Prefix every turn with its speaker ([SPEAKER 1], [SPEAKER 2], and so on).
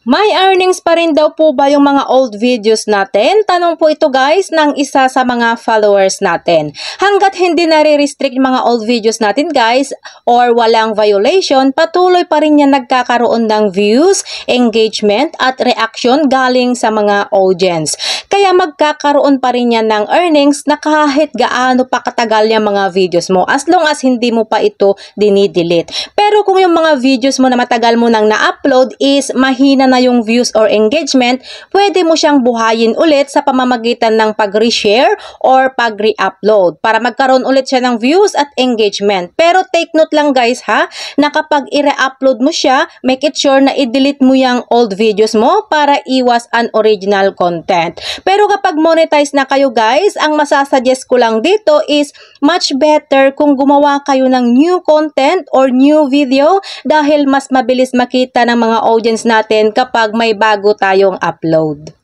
[SPEAKER 1] May earnings pa rin daw po ba yung mga old videos natin? Tanong po ito guys ng isa sa mga followers natin. Hanggat hindi nare-restrict yung mga old videos natin guys or walang violation, patuloy pa rin yan nagkakaroon ng views, engagement at reaction galing sa mga audience. Kaya magkakaroon pa rin yan ng earnings na kahit gaano pa katagal yung mga videos mo as long as hindi mo pa ito dinidelete. Pero kung yung mga videos mo na matagal mo nang na-upload is mahina na yung views or engagement, pwede mo siyang buhayin ulit sa pamamagitan ng pag-reshare or pag-re-upload para magkaroon ulit siya ng views at engagement. Pero take note lang guys ha, na kapag i-re-upload mo siya, make it sure na i-delete mo yung old videos mo para iwas unoriginal content. Pero kapag monetize na kayo guys, ang masasuggest ko lang dito is much better kung gumawa kayo ng new content or new video dahil mas mabilis makita ng mga audience natin kapag may bago tayong upload.